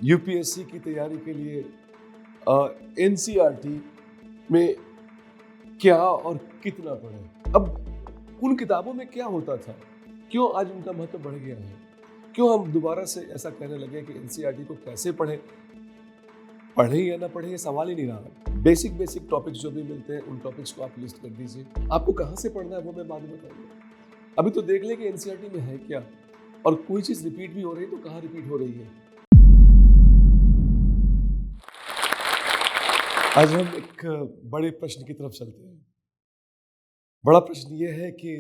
UPSC की तैयारी के लिए एनसीईआरटी में क्या और कितना पढ़ें। अब उन किताबों में क्या होता था, क्यों आज उनका महत्व बढ़ गया है, क्यों हम दोबारा से ऐसा कहने लगे कि एनसीईआरटी को कैसे पढ़ें। पढ़ें या ना पढ़ें ये सवाल ही नहीं रहा। बेसिक टॉपिक्स जो भी मिलते हैं उन टॉपिक्स को आप लिस्ट कर दीजिए। आपको कहाँ से पढ़ना है वो मैं बाद में बताऊंगा। अभी तो देख लें कि एनसीईआरटी में है क्या, और कोई चीज़ रिपीट भी हो रही है तो कहाँ रिपीट हो रही है। आज हम एक बड़े प्रश्न की तरफ चलते हैं। बड़ा प्रश्न ये है कि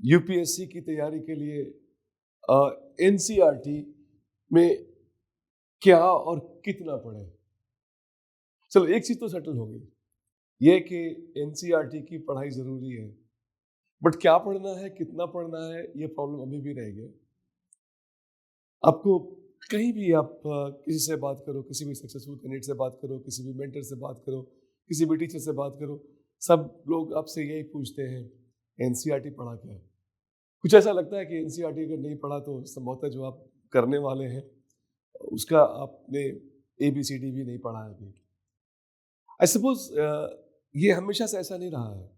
यूपीएससी की तैयारी के लिए एनसीईआरटी में क्या और कितना पढ़ें। चलो एक चीज तो सेटल हो गई, ये कि एनसीईआरटी की पढ़ाई जरूरी है, बट क्या पढ़ना है, कितना पढ़ना है, ये प्रॉब्लम अभी भी रह गया। आपको कहीं भी आप किसी से बात करो, किसी भी सक्सेसफुल कैंडिडेट से बात करो, किसी भी मेंटर से बात करो, किसी भी टीचर से बात करो, सब लोग आपसे यही पूछते हैं एनसीईआरटी पढ़ा क्या है। कुछ ऐसा लगता है कि एनसीईआरटी अगर नहीं पढ़ा तो संभवतः जो आप करने वाले हैं उसका आपने ABCD भी नहीं पढ़ा है अभी। आई सपोज ये हमेशा से ऐसा नहीं रहा है,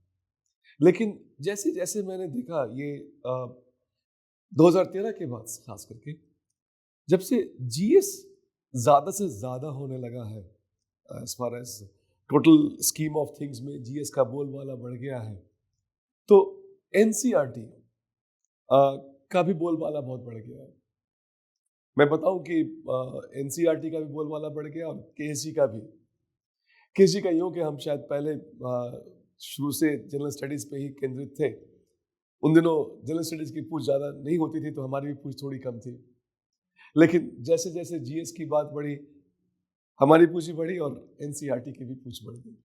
लेकिन जैसे जैसे मैंने देखा ये 2013 के बाद खास करके जब से जीएस ज्यादा से ज्यादा होने लगा है, as far as total scheme of things में जीएस का बोलबाला बढ़ गया है, तो एनसीईआरटी का भी बोलबाला बहुत बढ़ गया है। मैं बताऊं कि एनसीईआरटी का भी बोलबाला बढ़ गया और केएसजी का भी। केएसजी का यूं कि हम शायद पहले शुरू से जनरल स्टडीज पे ही केंद्रित थे। उन दिनों जनरल स्टडीज की पूछ ज़्यादा नहीं होती थी तो हमारी भी पूछ थोड़ी कम थी, लेकिन जैसे जैसे जीएस की बात बढ़ी हमारी पूछ भी बढ़ी और एनसीईआरटी की भी पूछ बढ़ गई।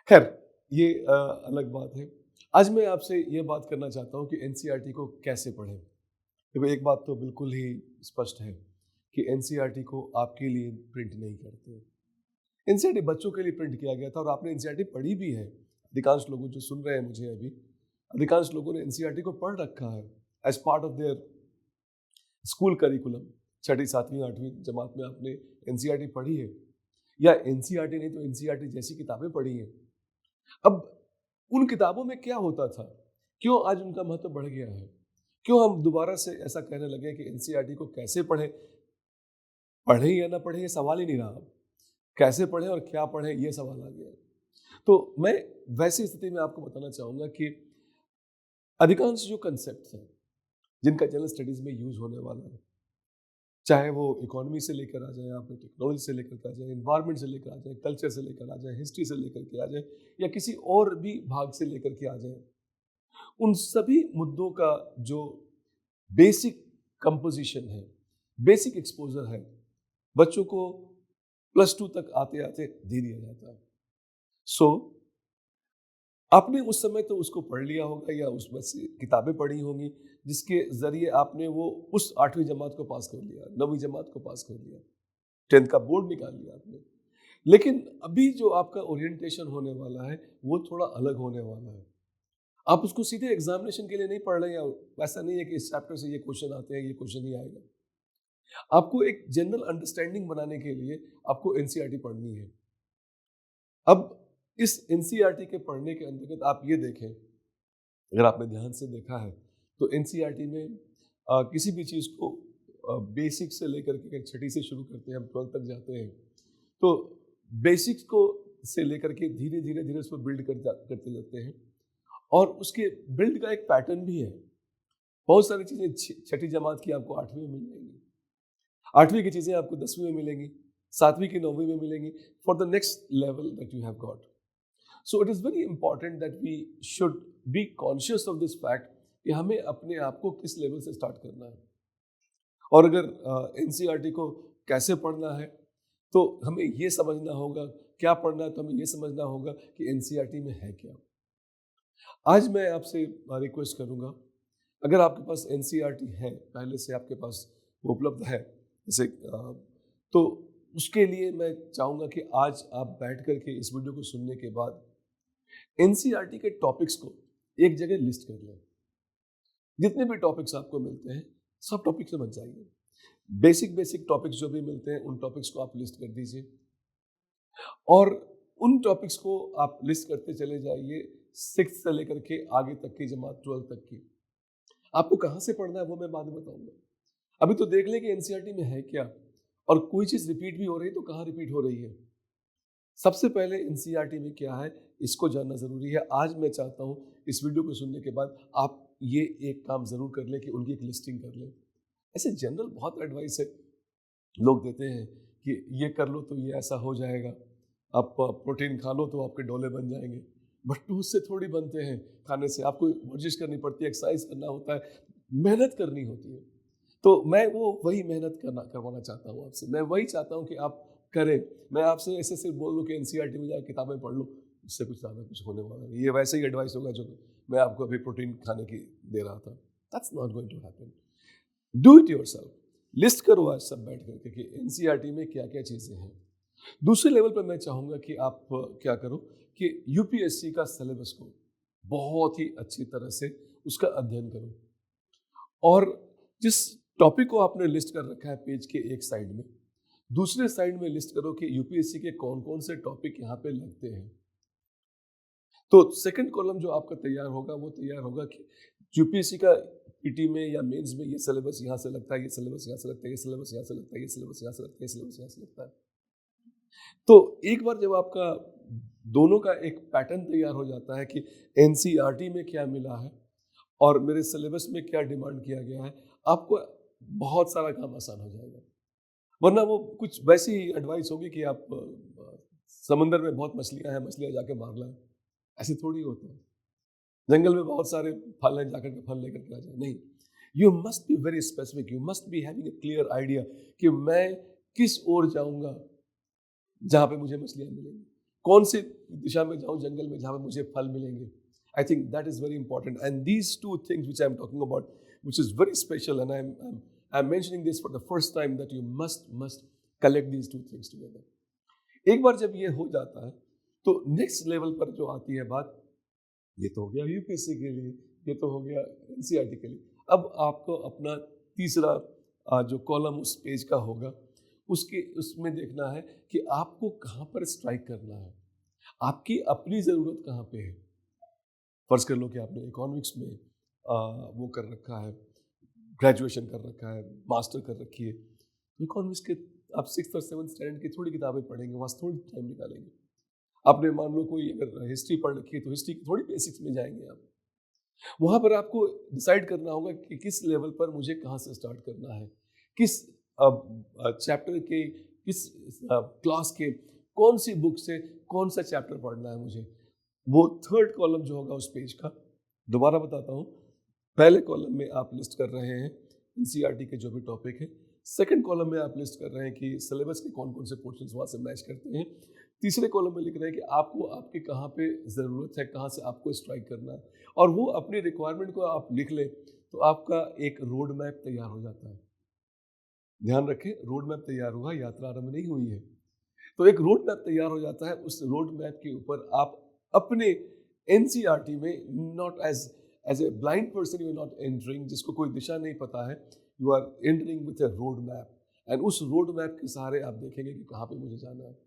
खैर ये अलग बात है। आज मैं आपसे ये बात करना चाहता हूँ कि एनसीईआरटी को कैसे पढ़ें। देखो एक बात तो बिल्कुल ही स्पष्ट है कि एनसीईआरटी को आपके लिए प्रिंट नहीं करते। एनसीईआरटी बच्चों के लिए प्रिंट किया गया था और आपने एनसीईआरटी पढ़ी भी है। अधिकांश लोगों जो सुन रहे हैं मुझे अभी, अधिकांश लोगों ने एनसीईआरटी को पढ़ रखा है as part of their school curriculum. छठी सातवीं आठवीं जमात में आपने एनसीईआरटी पढ़ी है, या एनसीईआरटी नहीं तो एनसीईआरटी जैसी किताबें पढ़ी हैं। अब उन किताबों में क्या होता था, क्यों आज उनका महत्व बढ़ गया है, क्यों हम दोबारा से ऐसा कहने लगे कि एनसीईआरटी को कैसे पढ़ें। पढ़ें या ना पढ़ें ये सवाल ही नहीं रहा। कैसे पढ़ें और क्या पढ़ें ये सवाल आ गया। तो मैं वैसी स्थिति में आपको बताना चाहूंगा कि अधिकांश जो कंसेप्ट हैं जिनका जनरल स्टडीज में यूज होने वाला है, चाहे वो इकोनॉमी से लेकर आ जाए, आपने टेक्नोलॉजी से लेकर के आ जाए, इन्वायरमेंट से लेकर आ जाए, कल्चर से लेकर आ जाए, हिस्ट्री से लेकर के आ जाए, या किसी और भी भाग से लेकर के आ जाए, उन सभी मुद्दों का जो बेसिक कंपोजिशन है, बेसिक एक्सपोजर है, बच्चों को +2 तक आते आते दे दिया जाता है। सो आपने उस समय तो उसको पढ़ लिया होगा या उसमें से किताबें पढ़ी होंगी जिसके जरिए आपने वो उस 8वीं जमात को पास कर लिया, 9वीं जमात को पास कर लिया, 10th का बोर्ड निकाल लिया आपने। लेकिन अभी जो आपका ओरिएंटेशन होने वाला है वो थोड़ा अलग होने वाला है। आप उसको सीधे एग्जामिनेशन के लिए नहीं पढ़ रहे हैं, ऐसा नहीं है कि इस चैप्टर से ये क्वेश्चन आते हैं, ये क्वेश्चन ही आएगा। आपको एक जनरल अंडरस्टैंडिंग बनाने के लिए आपको एनसीईआरटी पढ़नी है। अब इस एनसीईआरटी के पढ़ने के अंतर्गत आप ये देखें, अगर आपने ध्यान से देखा है तो एनसीईआरटी में किसी भी चीज़ को बेसिक से लेकर के छठी से शुरू करते हैं, हम 12th तक जाते हैं, तो बेसिक्स को से लेकर के धीरे धीरे धीरे उसको बिल्ड करते जाते हैं। और उसके बिल्ड का एक पैटर्न भी है। बहुत सारी चीज़ें छठी जमात की आपको 8वीं में मिल जाएंगी, 8वीं की चीज़ें आपको 10वीं में मिलेंगी, 7वीं की 9वीं में मिलेंगी, for the next level that you have got. So it is very important that we should be conscious of this fact कि हमें अपने आप को किस लेवल से स्टार्ट करना है। और अगर एनसीईआरटी को कैसे पढ़ना है तो हमें ये समझना होगा, क्या पढ़ना है तो हमें ये समझना होगा कि एनसीईआरटी में है क्या। आज मैं आपसे रिक्वेस्ट करूंगा, अगर आपके पास एनसीईआरटी है, पहले से आपके पास वो उपलब्ध है जैसे, तो उसके लिए मैं चाहूँगा कि आज आप बैठ करके इस वीडियो को सुनने के बाद एनसीईआरटी के टॉपिक्स को एक जगह लिस्ट कर लें। जितने भी टॉपिक्स आपको मिलते हैं सब टॉपिक समझ जाइए। बेसिक बेसिक टॉपिक्स जो भी मिलते हैं उन टॉपिक्स को आप लिस्ट कर दीजिए, और उन टॉपिक्स को आप लिस्ट करते चले जाइए 6th से लेकर के आगे तक की जमात 12th तक की। आपको कहाँ से पढ़ना है वो मैं बाद में बताऊंगा। अभी तो देख लें कि एनसीईआरटी में है क्या, और कोई चीज़ रिपीट भी हो रही है तो कहाँ रिपीट हो रही है। सबसे पहले एनसीईआरटी में क्या है इसको जानना ज़रूरी है। आज मैं चाहता हूँ इस वीडियो को सुनने के बाद आप ये एक काम ज़रूर कर लें कि उनकी एक लिस्टिंग कर लें। ऐसे जनरल बहुत एडवाइस है लोग देते हैं कि ये कर लो तो ये ऐसा हो जाएगा, आप प्रोटीन खा लो तो आपके डोले बन जाएंगे, बट उससे थोड़ी बनते हैं। खाने से आपको वर्जिश करनी पड़ती है, एक्सरसाइज करना होता है, मेहनत करनी होती है। तो मैं वो वही मेहनत करवाना चाहता हूँ आपसे। मैं वही चाहता हूँ कि आप करें। मैं आपसे ऐसे सिर्फ बोल दूँ कि एनसीईआरटी में जाकर किताबें पढ़ लो, इससे कुछ ज़्यादा कुछ होने वाला नहीं। ये वैसे ही एडवाइस होगा जो मैं आपको अभी प्रोटीन खाने की दे रहा था। That's not going to happen. Do it yourself. List करो आज सब बैठ करके कि एनसीईआरटी में क्या क्या चीज़ें हैं। दूसरे लेवल पर मैं चाहूँगा कि आप क्या करो कि यूपीएससी का सिलेबस को बहुत ही अच्छी तरह से उसका अध्ययन करो, और जिस टॉपिक को आपने लिस्ट कर रखा है पेज के एक साइड में, दूसरे साइड में लिस्ट करो कि यूपीएससी के कौन कौन से टॉपिक यहाँ पे लगते हैं। तो सेकंड कॉलम जो आपका तैयार होगा वो तैयार होगा कि यूपीएससी का पीटी में या मेंस में ये सिलेबस यहाँ से लगता है, ये सिलेबस यहाँ से लगता है, ये सिलेबस यहाँ से लगता है, ये सिलेबस यहाँ से लगता है, ये सिलेबस यहाँ से लगता है। तो एक बार जब आपका दोनों का एक पैटर्न तैयार हो जाता है कि एनसीईआरटी में क्या मिला है और मेरे सिलेबस में क्या डिमांड किया गया है, आपको बहुत सारा काम आसान हो जाएगा। वरना वो कुछ वैसी एडवाइस होगी कि आप समंदर में बहुत मछलियां हैं, मछलियां जाके मार लाएं। ऐसे थोड़ी होता है। जंगल में बहुत सारे फल हैं, जाकर के फल लेकर के आ जाए। नहीं, you must be very specific, you must be having a clear idea कि मैं किस ओर जाऊंगा जहाँ पे मुझे मछलियाँ मिलेंगी, कौन से दिशा में जाऊँ जंगल में जहाँ पे मुझे फल मिलेंगे। I think that is very important, and these two things which I am talking about which is very special, and I am mentioning this for the first time that you must collect these two things together. एक बार जब ये हो जाता है तो next level पर जो आती है बात, ये तो हो गया यूपीएससी के लिए, ये तो हो गया एनसीईआरटी के लिए। अब आपको अपना तीसरा जो कॉलम उस पेज का होगा उसमें देखना है कि आपको कहाँ पर स्ट्राइक करना है, आपकी अपनी ज़रूरत कहाँ पे है। फर्ज कर लो कि आपने इकोनॉमिक्स में वो कर रखा है, ग्रेजुएशन कर रखा है, मास्टर कर रखी है, तो इकोनॉमिक्स के आप 6th और 7th स्टैंडर्ड की थोड़ी किताबें पढ़ेंगे, वहाँ से थोड़ी टाइम निकालेंगे। आपने मान लो कोई अगर हिस्ट्री पढ़ रखी है तो हिस्ट्री की थोड़ी बेसिक्स में जाएंगे आप। वहाँ पर आपको डिसाइड करना होगा कि किस लेवल पर मुझे कहाँ से स्टार्ट करना है, किस चैप्टर के, किस क्लास के, कौन सी बुक से कौन सा चैप्टर पढ़ना है मुझे। वो थर्ड कॉलम जो होगा उस पेज का, दोबारा बताता हूँ, पहले कॉलम में आप लिस्ट कर रहे हैं एनसीईआरटी के जो भी टॉपिक है, सेकंड कॉलम में आप लिस्ट कर रहे हैं कि सिलेबस के कौन कौन से पोर्शंस वहाँ से मैच करते हैं, तीसरे कॉलम में लिख रहे हैं कि आपको आपके कहाँ पे ज़रूरत है, कहाँ से आपको स्ट्राइक करना है, और वो अपनी रिक्वायरमेंट को आप लिख लें तो आपका एक रोड मैप तैयार हो जाता है। ध्यान रखें, रोड मैप तैयार हुआ, यात्रा आरंभ नहीं हुई है। तो एक रोड मैप तैयार हो जाता है, उस रोड मैप के ऊपर आप अपने एनसीईआरटी में not as a blind person you are not entering, जिसको कोई दिशा नहीं पता है, you are entering with a road map, and उस रोड मैप के सहारे आप देखेंगे कि कहाँ पे मुझे जाना है।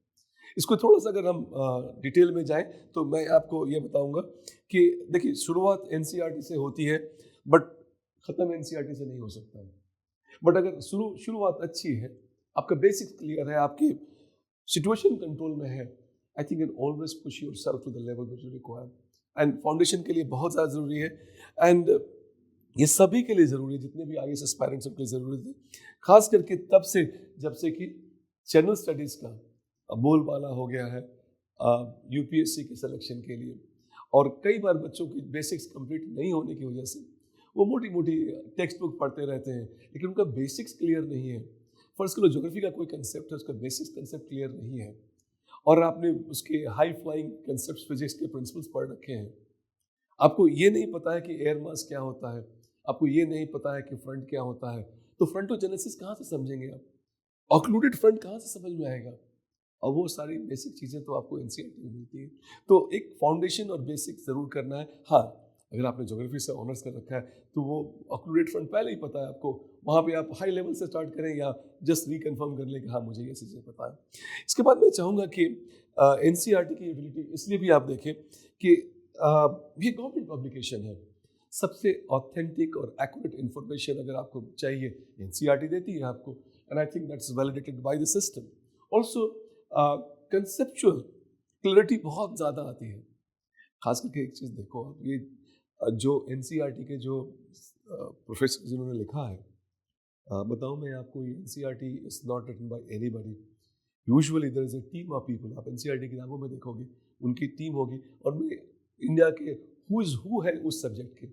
इसको थोड़ा सा अगर हम डिटेल में जाएं तो मैं आपको ये बताऊंगा कि देखिए, शुरुआत एनसीईआरटी से होती है बट ख़त्म एनसीईआरटी से नहीं हो सकता है। बट अगर शुरुआत अच्छी है, आपका बेसिक क्लियर है, आपकी सिचुएशन कंट्रोल में है, I think you always push yourself to the level which you require. And foundation के लिए बहुत ज़्यादा ज़रूरी है, एंड ये सभी के लिए ज़रूरी है, जितने भी आईएएस एस्पायरेंट्स सबके लिए ज़रूरी है, खास करके तब से जब से कि जनरल स्टडीज़ का बोलबाला हो गया है यूपीएससी के सिलेक्शन के लिए। और कई बार बच्चों की बेसिक्स कंप्लीट नहीं होने की वजह से वो मोटी मोटी टेक्स्ट बुक पढ़ते रहते हैं, लेकिन उनका बेसिक्स क्लियर नहीं है। फर्स्ट करो, ज्योग्राफी का कोई कंसेप्ट है, उसका बेसिक्स कंसेप्ट क्लियर नहीं है, और आपने उसके हाई फ्लाइंग कंसेप्ट फिजिक्स के प्रिंसिपल्स पढ़ रखे हैं, आपको ये नहीं पता है कि एयर मास क्या होता है, आपको ये नहीं पता है कि फ्रंट क्या होता है, तो फ्रंटोजेनेसिस कहाँ से समझेंगे आप, ऑक्लूडेड फ्रंट कहाँ से समझ में आएगा। और वो सारी बेसिक चीज़ें तो आपको एनसीईआरटी में मिलती है। तो एक फाउंडेशन और बेसिक ज़रूर करना है। हाँ, अगर आपने ज्योग्राफी से ऑनर्स कर रखा है तो वो ऑक्लूडेट फ्रंट पहले ही पता है आपको, वहाँ पे आप हाई लेवल से स्टार्ट करें या जस्ट रिकन्फर्म कर लें कि हाँ मुझे ये चीज़ें पता है। इसके बाद मैं चाहूँगा कि एनसीईआरटी की एबिलिटी इसलिए भी आप देखें कि ये गवर्नमेंट पब्लिकेशन है, सबसे ऑथेंटिक और एक्यूरेट इन्फॉर्मेशन अगर आपको चाहिए एनसीईआरटी देती है आपको, and I think that's validated by the system. Also conceptual clarity बहुत ज़्यादा आती है। खास करके एक चीज़ देखो आप, ये जो एनसीईआरटी के जो प्रोफेसर जिन्होंने लिखा है, बताऊँ मैं आपको, ये NCERT is not written by anybody, usually there is a team of people. आप एनसीईआरटी किताबों में देखोगे उनकी टीम होगी, और मैं इंडिया के हु इज हु है उस सब्जेक्ट के,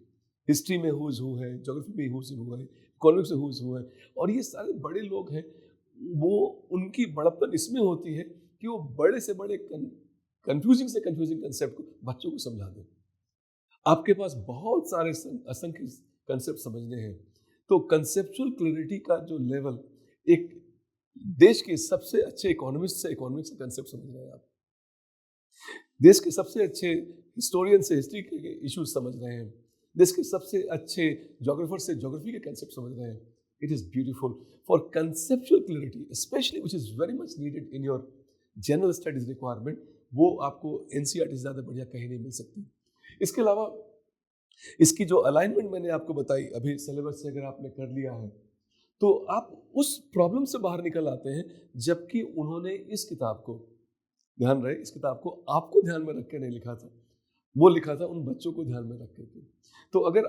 हिस्ट्री में हु इज हु है, ज्योग्राफी में हु इज हु है, इकोनॉमिक्स में हु इज हु है, और ये सारे बड़े लोग हैं, वो उनकी बड़प्पन इसमें होती है कि वो बड़े से बड़े कंफ्यूजिंग से कंफ्यूजिंग कंसेप्ट को बच्चों को समझा दें। आपके पास बहुत सारे असंख्य कंसेप्ट समझने हैं, तो कंसेप्चुअल क्लैरिटी का जो लेवल, एक देश के सबसे अच्छे इकोनॉमिस्ट से इकोनॉमिक्स के कंसेप्ट समझ रहे हैं आप, देश के सबसे अच्छे हिस्टोरियन से हिस्ट्री के इश्यूज समझ रहे हैं, देश के सबसे अच्छे जोग्राफर से ज्योग्राफी के कंसेप्ट समझ रहे हैं। It is beautiful for conceptual clarity specially, which is very much needed in your general studies requirement. वो आपको एनसीईआरटी से ज़्यादा बढ़िया कहीं नहीं मिल सकती। इसके अलावा इसकी जो अलाइनमेंट मैंने आपको बताई अभी, सिलेबस से अगर आपने कर लिया है तो आप उस प्रॉब्लम से बाहर निकल आते हैं, जबकि उन्होंने इस किताब को, ध्यान रहे, इस किताब को आपको ध्यान में रख के नहीं लिखा था, वो लिखा था उन बच्चों को ध्यान में रख के। तो अगर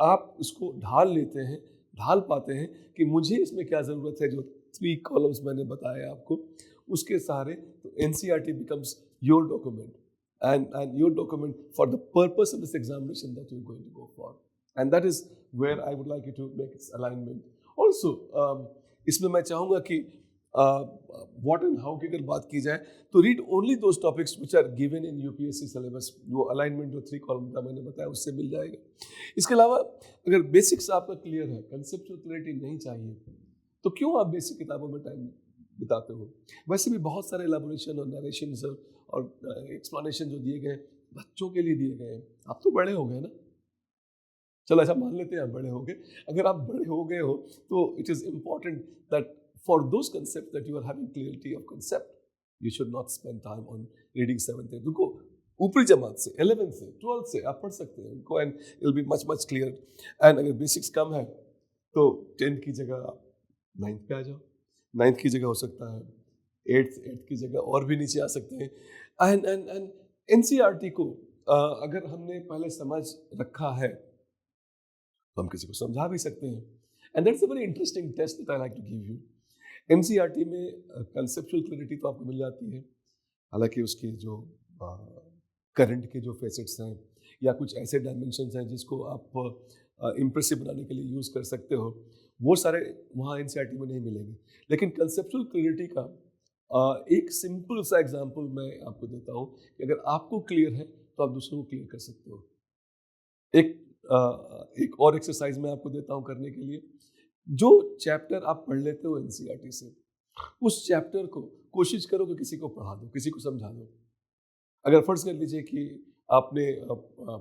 आप इसको ढाल लेते हैं, ढाल पाते हैं कि मुझे इसमें क्या ज़रूरत है, जो 3 कॉलम्स मैंने बताए आपको, उसके सहारे, तो NCERT becomes your document and your document for the purpose of this examination that you're going to go for, and that is where I would like you to make its alignment. Also, इसमें मैं चाहूँगा कि what and how की अगर बात की जाए तो read only those topics which are given in UPSC syllabus। वो alignment जो 3 कॉलम का मैंने बताया उससे मिल जाएगा। इसके अलावा अगर बेसिक्स आपका क्लियर है, कंसेप्चुअल क्लैरिटी नहीं चाहिए, तो क्यों आप बेसिक किताबों में टाइम बिताते हो? वैसे भी बहुत सारे एलाबोरेशन और नरेशन और एक्सप्लेनेशन जो दिए गए बच्चों के लिए दिए गए हैं। आप तो बड़े हो गए ना, चलो ऐसा मान लेते हैं आप बड़े हो गए। अगर आप बड़े हो गए हो तो it is important that for those concept that you are having clarity of concept, you should not spend time on reading 7th 8th। उनको ऊपरी जमात से, 11th से, 12th से आप पढ़ सकते हैं उनको, and it will be much much clear. And अगर बेसिक्स कम है तो 10th की जगह आप 9th पे आ जाओ, 9th की जगह हो सकता है 8th की जगह और भी नीचे आ सकते हैं। एंड एनसीईआरटी को अगर हमने पहले समझ रखा है तो हम किसी को समझा भी सकते हैं। And that's a very interesting test that I like to give you. NCERT में कंसेप्चुअल क्लैरिटी तो आपको मिल जाती है, हालांकि उसके जो करंट के जो फेसेट्स हैं या कुछ ऐसे डायमेंशंस हैं जिसको आप इम्प्रेसिव बनाने के लिए यूज़ कर सकते हो, वो सारे वहाँ एनसीईआरटी में नहीं मिलेंगे। लेकिन कंसेप्चुअल क्लैरिटी का एक सिंपल सा एग्जांपल मैं आपको देता हूँ कि अगर आपको क्लियर है तो आप दूसरों को क्लियर कर सकते हो। एक और एक्सरसाइज मैं आपको देता हूँ करने के लिए। जो चैप्टर आप पढ़ लेते हो एनसीईआरटी से, उस चैप्टर को कोशिश करो कि किसी को पढ़ा दो, किसी को समझा दो। अगर फर्ज कर लीजिए कि आपने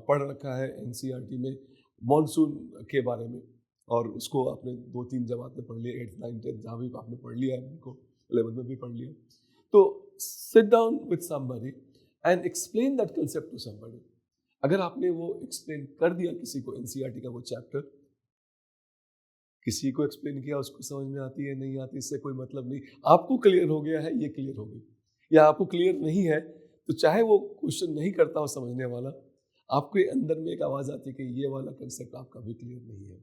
पढ़ रखा है एनसीईआरटी में मॉनसून के बारे में, और उसको आपने 2-3 जमात में पढ़ लिया, 8th 9th 10th जहाँ भी आपने पढ़ लिया है, उनको 11th में भी पढ़ लिया, तो sit down with somebody and explain that concept to somebody. अगर आपने वो एक्सप्लेन कर दिया किसी को एनसीईआरटी का वो चैप्टर, किसी को एक्सप्लेन किया, उसको समझ में आती है नहीं आती, इससे कोई मतलब नहीं। आपको क्लियर हो गया है, ये क्लियर हो गई, या आपको क्लियर नहीं है तो चाहे वो क्वेश्चन नहीं करता हो समझने वाला, आपके अंदर में एक आवाज़ आती है कि ये वाला कंसेप्ट आपका भी क्लियर नहीं है,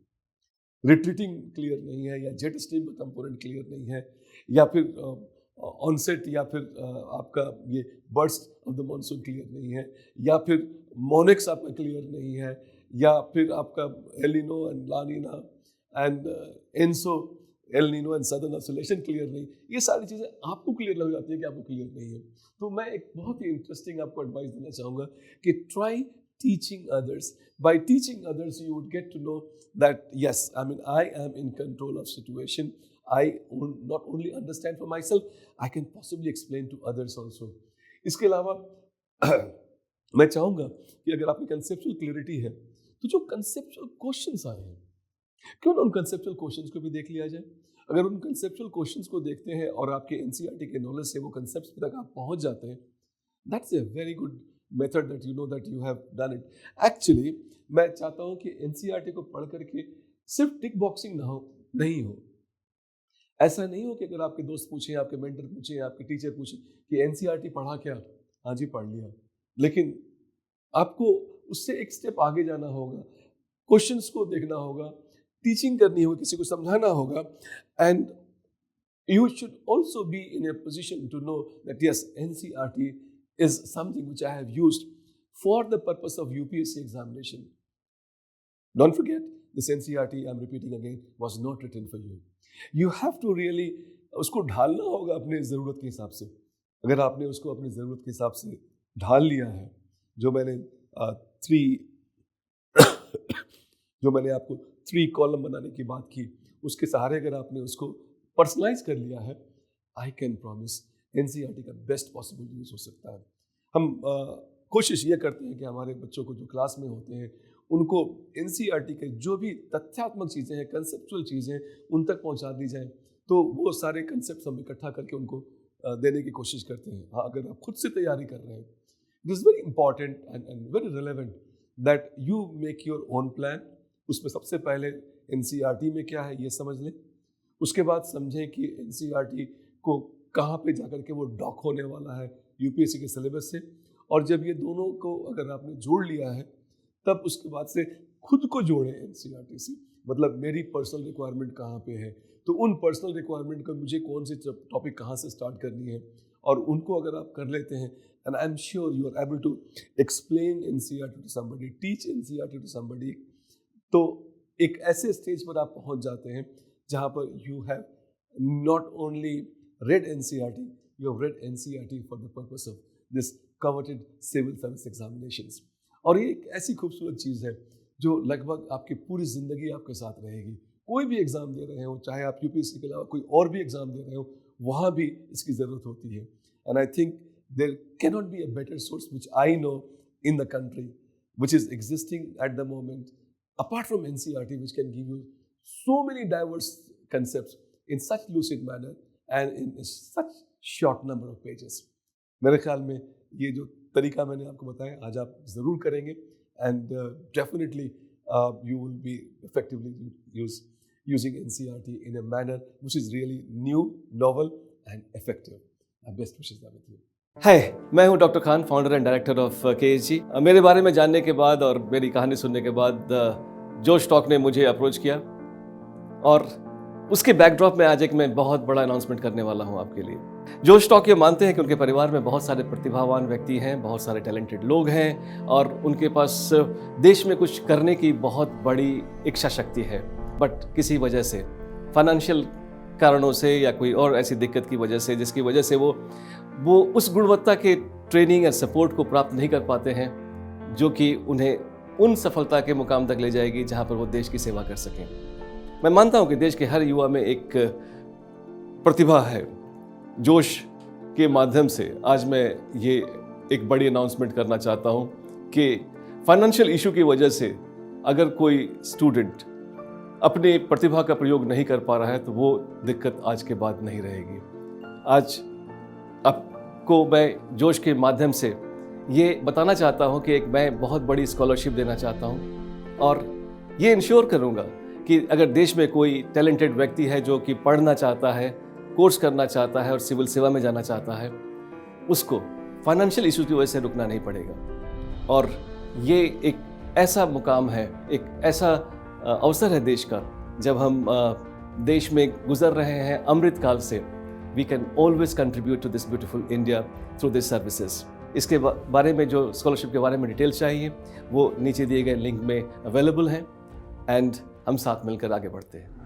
रिट्रीटिंग क्लियर नहीं है, या जेट स्ट्रीम का कंपोनेंट क्लियर नहीं है, या फिर ऑनसेट या फिर आपका ये burst of the monsoon clear नहीं है, या फिर मोनेक्स आपका क्लियर नहीं है, या फिर आपका एलिनो and लानीना and Enzo El Nino and southern oscillation clear नहीं, ये सारी चीज़ें आपको क्लियर लग जाती है कि आपको क्लियर नहीं है। तो मैं एक बहुत ही इंटरेस्टिंग आपको एडवाइस देना चाहूँगा कि try teaching others. By teaching others, you would get to know that yes, I mean, I am in control of situation. I not only understand for myself, I can possibly explain to others also. इसके अलावा मैं चाहूँगा कि अगर आपकी conceptual clarity है तो जो कंसेप्चुअल क्वेश्चंस आए हैं, क्यों ना उन कंसेप्चुअल क्वेश्चंस को भी देख लिया जाए। अगर उन कंसेप्चुअल क्वेश्चंस को देखते हैं और आपके एनसीईआरटी के नॉलेज से वो कंसेप्ट्स तक आप पहुंच जाते हैं, that's a very good method that you know that you have done it. Actually मैं चाहता हूं कि एनसीईआरटी को पढ़ करके सिर्फ टिक बॉक्सिंग नहीं हो। ऐसा नहीं हो कि अगर आपके दोस्त पूछें, आपके मेंटर पूछें, आपके टीचर पूछें कि एनसीईआरटी पढ़ा क्या, हाँ जी पढ़ लिया, लेकिन आपको उससे एक स्टेप आगे जाना होगा, क्वेश्चंस को देखना होगा, टीचिंग करनी होगी, किसी को समझाना होगा, and you should also be in a position to know that yes, NCERT is something which I have used for the purpose of UPSC examination. Don't forget, this NCERT, I'm repeating again, was not written for you. You have to really उसको ढालना होगा अपने ज़रूरत के हिसाब से। अगर आपने उसको अपनी ज़रूरत के हिसाब से ढाल लिया है, जो मैंने आपको 3 कॉलम बनाने की बात की, उसके सहारे अगर आपने उसको पर्सनलाइज कर लिया है, आई कैन प्रॉमिस एनसीईआरटी का बेस्ट पॉसिबल यूज हो सकता है। हम कोशिश ये करते हैं कि हमारे बच्चों को जो क्लास में होते हैं उनको एनसीईआरटी के जो भी तथ्यात्मक चीज़ें हैं, कंसेप्चुअल चीज़ें उन तक पहुंचा दी जाए, तो वो सारे कंसेप्ट हम इकट्ठा करके उनको देने की कोशिश करते हैं। हाँ, अगर आप खुद से तैयारी कर रहे हैं, it is very important and very relevant that you make your own plan. उसमें सबसे पहले एनसीईआरटी में क्या है ये समझ लें, उसके बाद समझें कि एनसीईआरटी को कहाँ पे जाकर के वो डॉक होने वाला है यूपीएससी के सिलेबस से, और जब ये दोनों को अगर आपने जोड़ लिया है तब उसके बाद से खुद को जोड़ें एनसीईआरटी से। मतलब मेरी पर्सनल रिक्वायरमेंट कहाँ पे है, तो उन पर्सनल रिक्वायरमेंट को मुझे कौन से टॉपिक कहाँ से स्टार्ट करनी है, और उनको अगर आप कर लेते हैं, and I am sure you are able to explain NCERT to somebody, teach NCERT to somebody, तो एक ऐसे स्टेज पर आप पहुँच जाते हैं जहाँ पर you have not only read NCERT, you have read NCERT for the purpose of this coveted civil service examinations। और ये एक ऐसी खूबसूरत चीज़ है जो लगभग आपकी पूरी ज़िंदगी आपके साथ रहेगी। कोई भी एग्ज़ाम दे रहे हो, चाहे आप यूपीएससी के अलावा कोई और भी एग्ज़ाम दे रहे हो, वहाँ भी इसकी ज़रूरत होती है। And I think there can not be a better source which I know in the country which is existing at the moment apart from NCERT, which can give you so many diverse concepts in such lucid manner and in such short number of pages। मेरे ख्याल में ये जो तरीका मैंने आपको बताया आज आप ज़रूर करेंगे, and definitely you will be effectively using NCERT in a manner which is really new, novel and effective। Best wishes are with you। Hi, मैं हूं doctor Khan, founder and director of KSG. मेरे बारे में जानने के बाद और मेरी कहानी सुनने के बाद जोश टॉक ने मुझे अप्रोच किया, और उसके बैकड्रॉप में आज एक मैं बहुत बड़ा अनाउंसमेंट करने वाला हूं आपके लिए। जोश टॉक ये मानते हैं कि उनके परिवार में बहुत सारे प्रतिभावान व्यक्ति हैं, बहुत सारे टैलेंटेड लोग हैं, और उनके पास देश में कुछ करने की बहुत बड़ी इच्छा शक्ति है, बट किसी वजह से, फाइनेंशियल कारणों से या कोई और ऐसी दिक्कत की वजह से, जिसकी वजह से वो उस गुणवत्ता के ट्रेनिंग और सपोर्ट को प्राप्त नहीं कर पाते हैं जो कि उन्हें उन सफलता के मुकाम तक ले जाएगी जहां पर वो देश की सेवा कर सकें। मैं मानता हूं कि देश के हर युवा में एक प्रतिभा है। जोश के माध्यम से आज मैं ये एक बड़ी अनाउंसमेंट करना चाहता हूं कि फाइनेंशियल इशू की वजह से अगर कोई स्टूडेंट अपनी प्रतिभा का प्रयोग नहीं कर पा रहा है तो वो दिक्कत आज के बाद नहीं रहेगी। आज आपको मैं जोश के माध्यम से ये बताना चाहता हूँ कि मैं बहुत बड़ी स्कॉलरशिप देना चाहता हूँ, और ये इंश्योर करूँगा कि अगर देश में कोई टैलेंटेड व्यक्ति है जो कि पढ़ना चाहता है, कोर्स करना चाहता है और सिविल सेवा में जाना चाहता है, उसको फाइनेंशियल इशू की वजह से रुकना नहीं पड़ेगा। और ये एक ऐसा मुकाम है, एक ऐसा अवसर है देश का, जब हम देश में गुजर रहे हैं अमृत काल से, we can always contribute to this beautiful India through these services। इसके बारे में जो स्कॉलरशिप के बारे में डिटेल चाहिए वो नीचे दिए गए लिंक में अवेलेबल हैं, एंड हम साथ मिलकर आगे बढ़ते हैं।